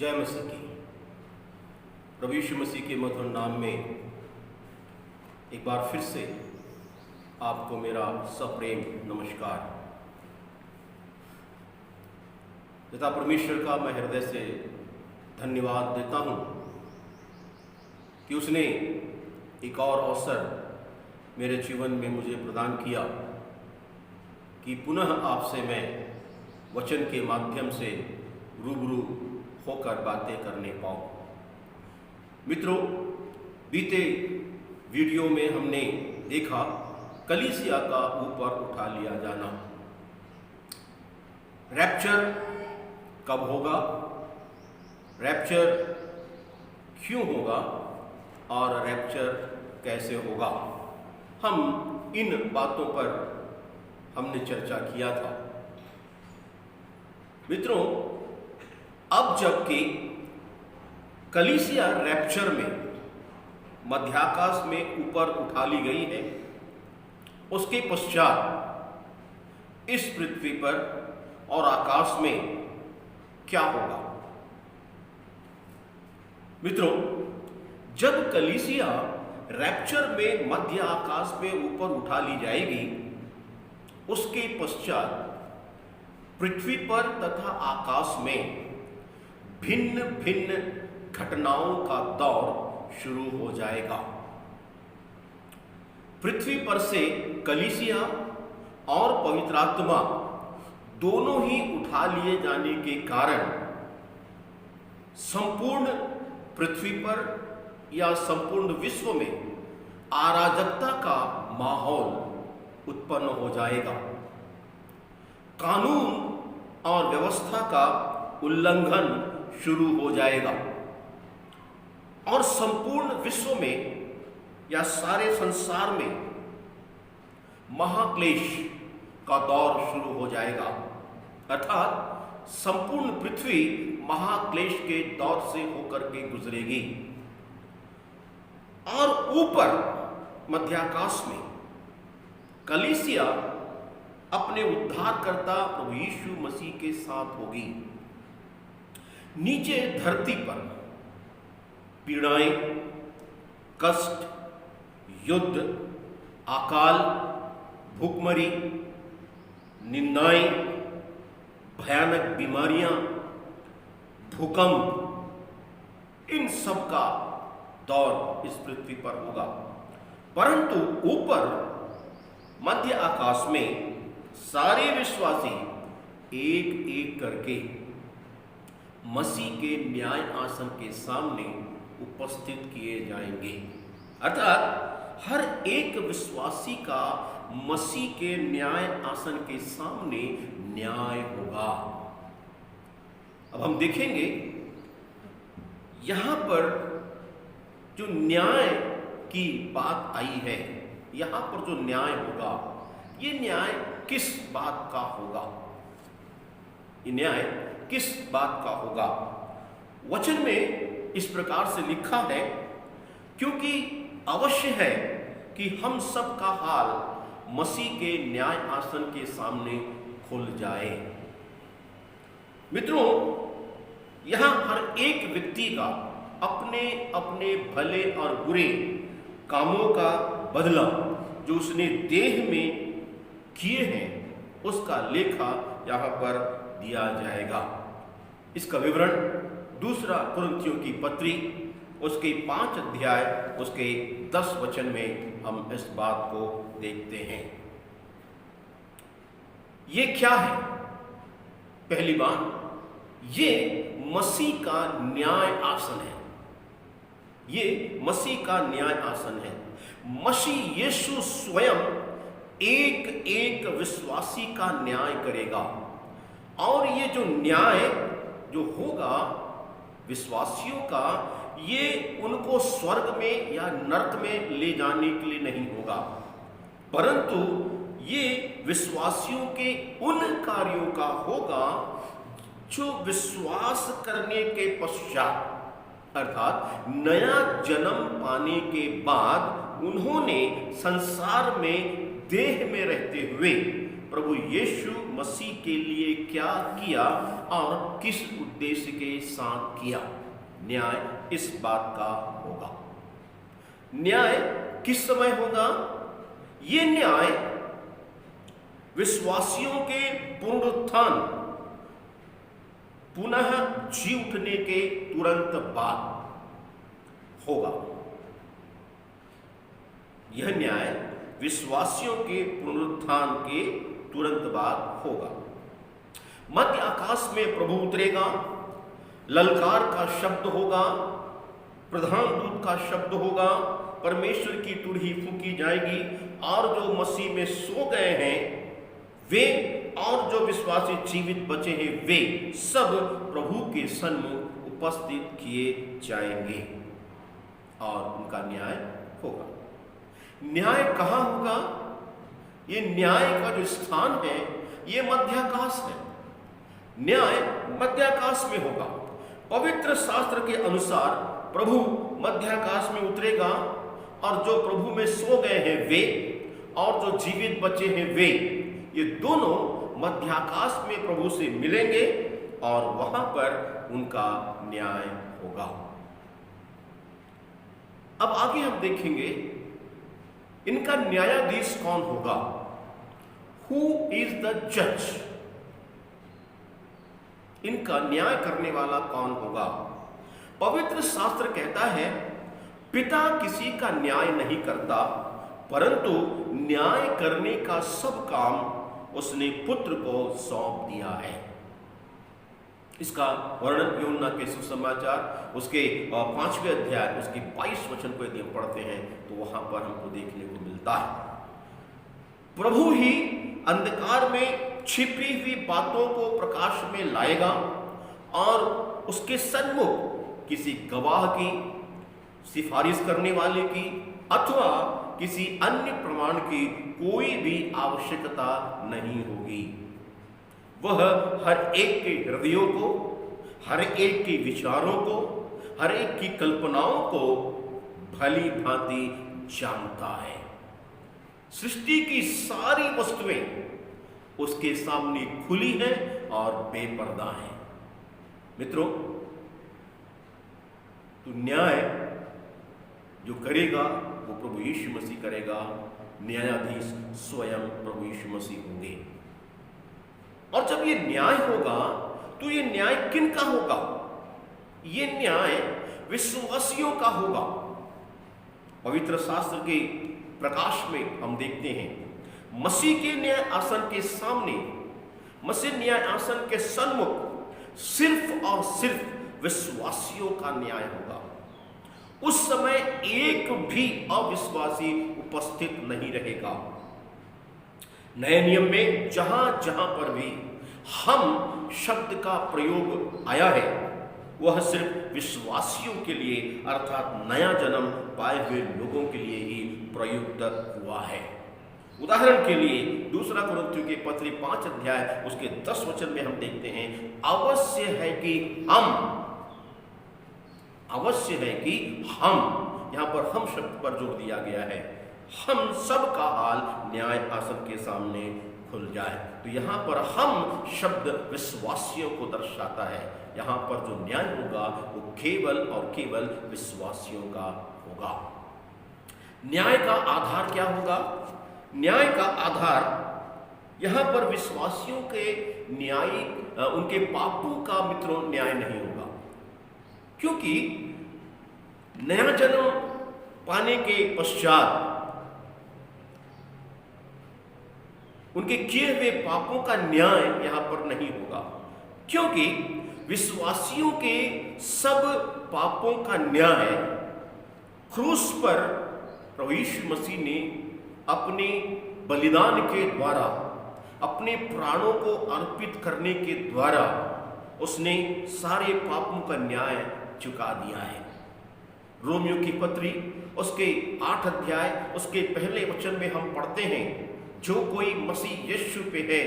जय मसीह की। प्रभु यीशु मसीह के मधुर नाम में एक बार फिर से आपको मेरा सप्रेम नमस्कार। पिता परमेश्वर का मैं हृदय से धन्यवाद देता हूँ कि उसने एक और अवसर मेरे जीवन में मुझे प्रदान किया कि पुनः आपसे मैं वचन के माध्यम से रूबरू होकर बातें करने पाऊँ। मित्रों, बीते वीडियो में हमने देखा कलीसिया का ऊपर उठा लिया जाना। रैप्चर कब होगा, रैप्चर क्यों होगा और रैप्चर कैसे होगा, हम इन बातों पर हमने चर्चा किया था। मित्रों, अब जबकि कलीसिया रैप्चर में मध्याकाश में ऊपर उठा ली गई है, उसके पश्चात इस पृथ्वी पर और आकाश में क्या होगा। मित्रों, जब कलीसिया रैप्चर में मध्य आकाश में ऊपर उठा ली जाएगी, उसके पश्चात पृथ्वी पर तथा आकाश में भिन्न भिन्न घटनाओं का दौर शुरू हो जाएगा। पृथ्वी पर से कलीसिया और पवित्र आत्मा दोनों ही उठा लिए जाने के कारण संपूर्ण पृथ्वी पर या संपूर्ण विश्व में अराजकता का माहौल उत्पन्न हो जाएगा। कानून और व्यवस्था का उल्लंघन शुरू हो जाएगा और संपूर्ण विश्व में या सारे संसार में महाक्लेश का दौर शुरू हो जाएगा। अर्थात संपूर्ण पृथ्वी महाक्लेश के दौर से होकर के गुजरेगी और ऊपर मध्याकाश में कलीसिया अपने उद्धारकर्ता प्रभु यीशु मसीह के साथ होगी। नीचे धरती पर पीड़ाएं, कष्ट, युद्ध, अकाल, भूखमरी, निंदाएं, भयानक बीमारियां, भूकंप, इन सब का दौर इस पृथ्वी पर होगा। परंतु ऊपर मध्य आकाश में सारे विश्वासी एक एक करके मसीह के न्याय आसन के सामने उपस्थित किए जाएंगे। अर्थात हर एक विश्वासी का मसीह के न्याय आसन के सामने न्याय होगा। अब हम देखेंगे यहां पर जो न्याय की बात आई है, यहां पर जो न्याय होगा, ये न्याय किस बात का होगा, ये न्याय किस बात का होगा। वचन में इस प्रकार से लिखा है, क्योंकि अवश्य है कि हम सब का हाल मसीह के न्याय आसन के सामने खुल जाए। मित्रों, यहां हर एक व्यक्ति का अपने अपने भले और बुरे कामों का बदला जो उसने देह में किए हैं, उसका लेखा यहां पर दिया जाएगा। इसका विवरण दूसरा कुरिन्थियों की पत्री उसके 5 अध्याय उसके 10 वचन में हम इस बात को देखते हैं। ये क्या है? पहली बात, ये मसीह का न्याय आसन है। ये मसीह का न्याय आसन है। मसीह यीशु स्वयं एक एक विश्वासी का न्याय करेगा और ये जो न्याय जो होगा विश्वासियों का, ये उनको स्वर्ग में या नरक में ले जाने के लिए नहीं होगा, परंतु ये विश्वासियों के उन कार्यों का होगा जो विश्वास करने के पश्चात, अर्थात नया जन्म पाने के बाद उन्होंने संसार में देह में रहते हुए प्रभु यीशु मसीह के लिए क्या किया और किस उद्देश्य के साथ किया। न्याय इस बात का होगा। न्याय किस समय होगा? ये न्याय विश्वासियों के पुनरुत्थान, पुनः जी उठने के तुरंत बाद होगा। यह न्याय विश्वासियों के पुनरुत्थान के तुरंत बाद होगा। मध्य आकाश में प्रभु उतरेगा, ललकार का शब्द होगा, प्रधान दूत का शब्द होगा, परमेश्वर की तुरही फूंकी जाएगी और जो मसीह में सो गए हैं वे और जो विश्वासी जीवित बचे हैं वे सब प्रभु के सन्मुख उपस्थित किए जाएंगे और उनका न्याय होगा। न्याय कहाँ होगा? ये न्याय का जो स्थान है ये मध्याकाश है। न्याय मध्याकाश में होगा। पवित्र शास्त्र के अनुसार प्रभु मध्याकाश में उतरेगा और जो प्रभु में सो गए हैं वे और जो जीवित बचे हैं वे, ये दोनों मध्याकाश में प्रभु से मिलेंगे और वहां पर उनका न्याय होगा। अब आगे हम देखेंगे इनका न्यायाधीश कौन होगा। हु इज द जज? इनका न्याय करने वाला कौन होगा? पवित्र शास्त्र कहता है पिता किसी का न्याय नहीं करता परंतु न्याय करने का सब काम उसने पुत्र को सौंप दिया है। इसका वर्णन यूहन्ना के सुसमाचार उसके 5वें अध्याय उसके 22 वचन को यदि हम पढ़ते हैं तो वहां पर हमको देखने को मिलता है। प्रभु ही अंधकार में छिपी हुई बातों को प्रकाश में लाएगा और उसके सन्मुख किसी गवाह की, सिफारिश करने वाले की अथवा किसी अन्य प्रमाण की कोई भी आवश्यकता नहीं होगी। वह हर एक के हृदयों को, हर एक के विचारों को, हर एक की कल्पनाओं को भली भांति जानता है। सृष्टि की सारी वस्तुएं उसके सामने खुली हैं और बेपर्दा हैं। मित्रों, तो न्याय जो करेगा वो प्रभु यीशु मसीह करेगा। न्यायाधीश स्वयं प्रभु यीशु मसीह होंगे। और जब ये न्याय होगा तो ये न्याय किन का होगा? ये न्याय विश्वासियों का होगा। पवित्र शास्त्र के प्रकाश में हम देखते हैं मसीह के न्याय आसन के सामने, मसीह न्याय आसन के सन्मुख सिर्फ और सिर्फ विश्वासियों का न्याय होगा। उस समय एक भी अविश्वासी उपस्थित नहीं रहेगा। नए नियम में जहां जहां पर भी हम शब्द का प्रयोग आया है वह सिर्फ विश्वासियों के लिए अर्थात नया जन्म पाए हुए लोगों के लिए ही प्रयुक्त हुआ है। उदाहरण के लिए दूसरा कुरिन्थियों के पत्री 5 अध्याय उसके 10 वचन में हम देखते हैं अवश्य है कि हम, यहां पर हम शब्द पर जोर दिया गया है, हम सब का हाल न्याय आसन के सामने खुल जाए। तो यहां पर हम शब्द विश्वासियों को दर्शाता है। यहां पर जो न्याय होगा वो केवल और केवल विश्वासियों का होगा। न्याय का आधार क्या होगा? न्याय का आधार यहां पर विश्वासियों के न्याय, उनके पापों का मित्रों न्याय नहीं होगा, क्योंकि नया जन्म पाने के पश्चात उनके किए हुए पापों का न्याय यहां पर नहीं होगा, क्योंकि विश्वासियों के सब पापों का न्याय क्रूस पर प्रभु यीशु मसीह ने अपने बलिदान के द्वारा, अपने प्राणों को अर्पित करने के द्वारा उसने सारे पापों का न्याय चुका दिया है। रोमियो की पत्री उसके 8 अध्याय उसके पहले वचन में हम पढ़ते हैं जो कोई मसीह यीशु पे है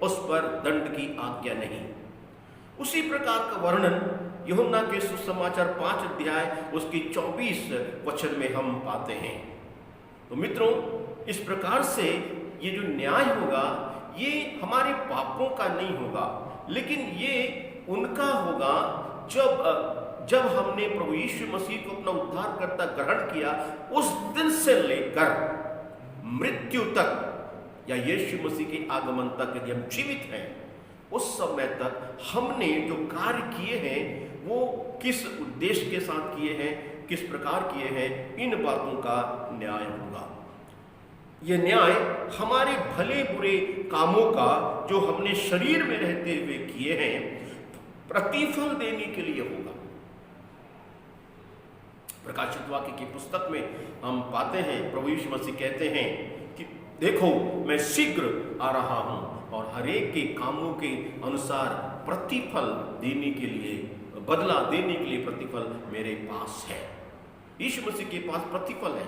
उस पर दंड की आज्ञा नहीं। उसी प्रकार का वर्णन यूहन्ना के सुसमाचार 5 अध्याय उसकी 24 वचन में हम पाते हैं। तो मित्रों, इस प्रकार से ये जो न्याय होगा ये हमारे पापों का नहीं होगा, लेकिन ये उनका होगा जब हमने प्रभु यीशु मसीह को अपना उद्धारकर्ता ग्रहण किया। उस दिन से लेकर मृत्यु तक या यीशु मसीह के आगमन तक यदि हम जीवित हैं, उस समय तक हमने जो कार्य किए हैं वो किस उद्देश्य के साथ किए हैं, किस प्रकार किए हैं, इन बातों का न्याय होगा। यह न्याय हमारे भले बुरे कामों का जो हमने शरीर में रहते हुए किए हैं प्रतिफल देने के लिए होगा। प्रकाशित वाक्य की पुस्तक में हम पाते हैं प्रभु यीशु मसीह कहते हैं कि देखो मैं शीघ्र आ रहा हूं और हरेक के कामों के अनुसार प्रतिफल देने के लिए, बदला देने के लिए प्रतिफल मेरे पास है। यीशु मसीह के पास प्रतिफल है,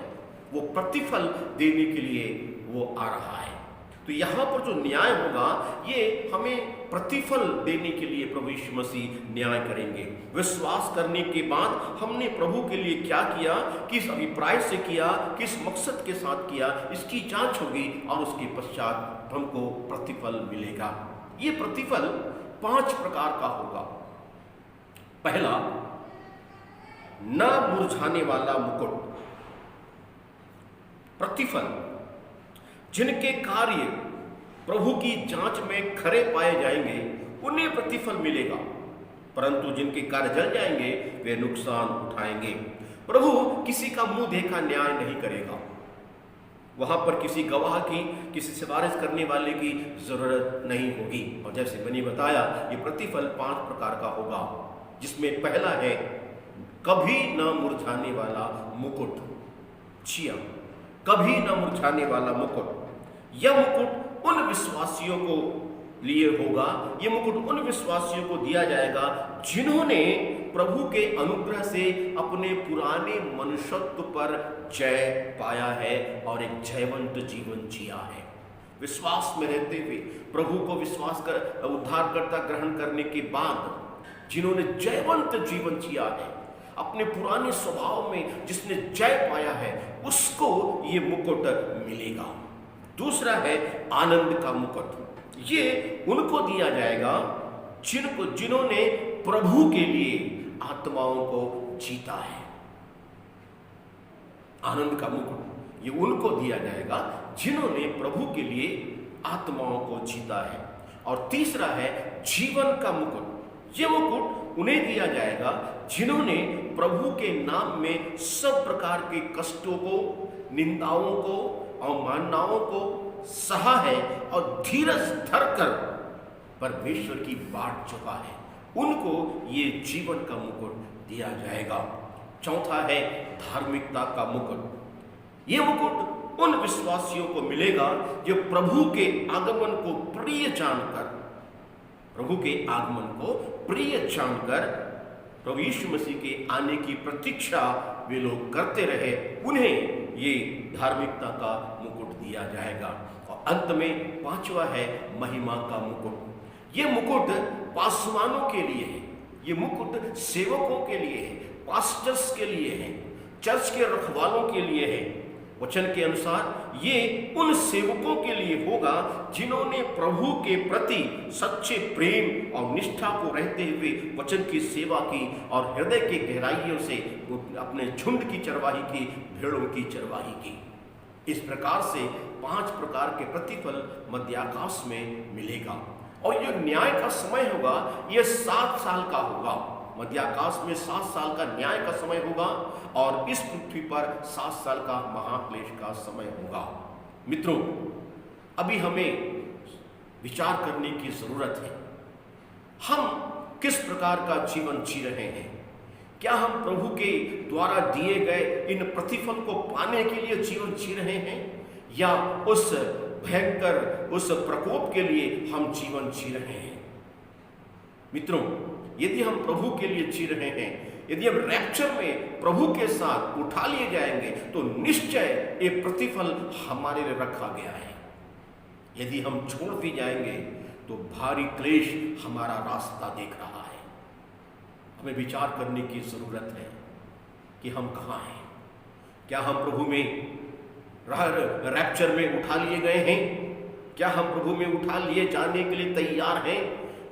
वो प्रतिफल देने के लिए वो आ रहा है। तो यहां पर जो न्याय होगा ये हमें प्रतिफल देने के लिए प्रभु यीशु मसीह न्याय करेंगे। विश्वास करने के बाद हमने प्रभु के लिए क्या किया, किस अभिप्राय से किया, किस मकसद के साथ किया, इसकी जांच होगी और उसके पश्चात हमको प्रतिफल मिलेगा। ये प्रतिफल 5 प्रकार का होगा। पहला, न मुरझाने वाला मुकुट। प्रतिफल, जिनके कार्य प्रभु की जांच में खरे पाए जाएंगे उन्हें प्रतिफल मिलेगा, परंतु जिनके कार्य जल जाएंगे वे नुकसान उठाएंगे। प्रभु किसी का मुंह देखा न्याय नहीं करेगा। वहां पर किसी गवाह की, किसी सिफारिश करने वाले की जरूरत नहीं होगी। और जैसे मैंने बताया ये प्रतिफल 5 प्रकार का होगा, जिसमें पहला है कभी न मुरझाने वाला मुकुट। छिया, कभी न मुरझाने वाला मुकुट। यह मुकुट उन विश्वासियों को लिए होगा, यह मुकुट उन विश्वासियों को दिया जाएगा जिन्होंने प्रभु के अनुग्रह से अपने पुराने मनुष्यत्व पर जय पाया है और एक जयवंत जीवन जिया है। विश्वास में रहते हुए प्रभु को विश्वास कर उद्धारकर्ता ग्रहण करने के बाद जिन्होंने जयवंत जीवन जिया है, अपने पुराने स्वभाव में जिसने जय पाया है, उसको ये मुकुट मिलेगा। दूसरा है आनंद का मुकुट। ये उनको दिया जाएगा जिन्होंने प्रभु के लिए आत्माओं को जीता है। आनंद का मुकुट ये उनको दिया जाएगा जिन्होंने प्रभु के लिए आत्माओं को जीता है। और तीसरा है जीवन का मुकुट। ये मुकुट उन्हें दिया जाएगा जिन्होंने प्रभु के नाम में सब प्रकार के कष्टों को, निंदाओं को, अवमाननाओं को सहा है और धीरज धरकर परमेश्वर की बाट चुका है, उनको ये जीवन का मुकुट दिया जाएगा। चौथा है धार्मिकता का मुकुट। ये मुकुट उन विश्वासियों को मिलेगा जो प्रभु के आगमन को प्रिय जानकर, प्रभु के आगमन को प्रिय जानकर प्रभु यीशु मसीह के आने की प्रतीक्षा वे लोग करते रहे, उन्हें ये धार्मिकता का मुकुट दिया जाएगा। और अंत में 5वां है महिमा का मुकुट। ये मुकुट पासवानों के लिए है, ये मुकुट सेवकों के लिए है, पास्टर्स के लिए है, चर्च के रखवालों के लिए है। वचन के अनुसार ये उन सेवकों के लिए होगा जिन्होंने प्रभु के प्रति सच्चे प्रेम और निष्ठा को रहते हुए वचन की सेवा की और हृदय की गहराइयों से अपने झुंड की चरवाही की, भेड़ों की चरवाही की। इस प्रकार से 5 प्रकार के प्रतिफल मध्याकाश में मिलेगा। और ये न्याय का समय होगा, यह 7 साल का होगा। मध्याकाश में 7 साल का न्याय का समय होगा और इस पृथ्वी पर 7 साल का महाक्लेश का समय होगा। मित्रों, अभी हमें विचार करने की जरूरत है, हम किस प्रकार का जीवन जी रहे हैं। क्या हम प्रभु के द्वारा दिए गए इन प्रतिफल को पाने के लिए जीवन जी रहे हैं, या उस भयंकर, उस प्रकोप के लिए हम जीवन जी रहे हैं। मित्रों, यदि हम प्रभु के लिए जी रहे हैं, यदि हम रैप्चर में प्रभु के साथ उठा लिए जाएंगे, तो निश्चय ये प्रतिफल हमारे लिए रखा गया है। यदि हम छोड़ दी जाएंगे तो भारी क्लेश हमारा रास्ता देख रहा है। हमें विचार करने की जरूरत है कि हम कहाँ हैं। क्या हम प्रभु में रैप्चर में उठा लिए गए हैं, क्या हम प्रभु में उठा लिए जाने के लिए तैयार हैं?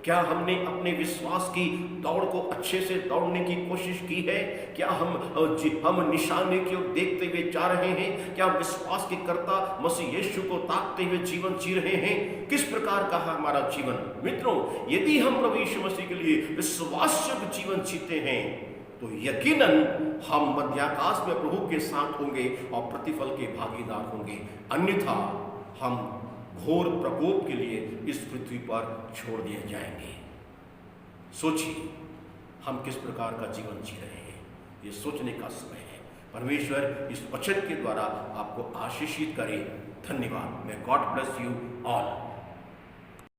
क्या हमने अपने विश्वास की दौड़ को अच्छे से दौड़ने की कोशिश की है? क्या हम निशाने की ओर देखते हुए जा रहे हैं? क्या विश्वास के कर्ता मसीह यीशु को ताकते हुए जीवन जी रहे हैं? किस प्रकार का है हमारा जीवन? मित्रों, यदि हम प्रभु यीशु मसीह के लिए विश्वासयोग्य जीवन जीते हैं तो यकीनन हम मध्याकाश में प्रभु के साथ होंगे और प्रतिफल के भागीदार होंगे। अन्यथा हम घोर प्रकोप के लिए इस पृथ्वी पर छोड़ दिए जाएंगे। सोचिए हम किस प्रकार का जीवन जी रहे हैं। ये सोचने का समय है। परमेश्वर इस वचन के द्वारा आपको आशीषित करे। धन्यवाद। May God bless you all.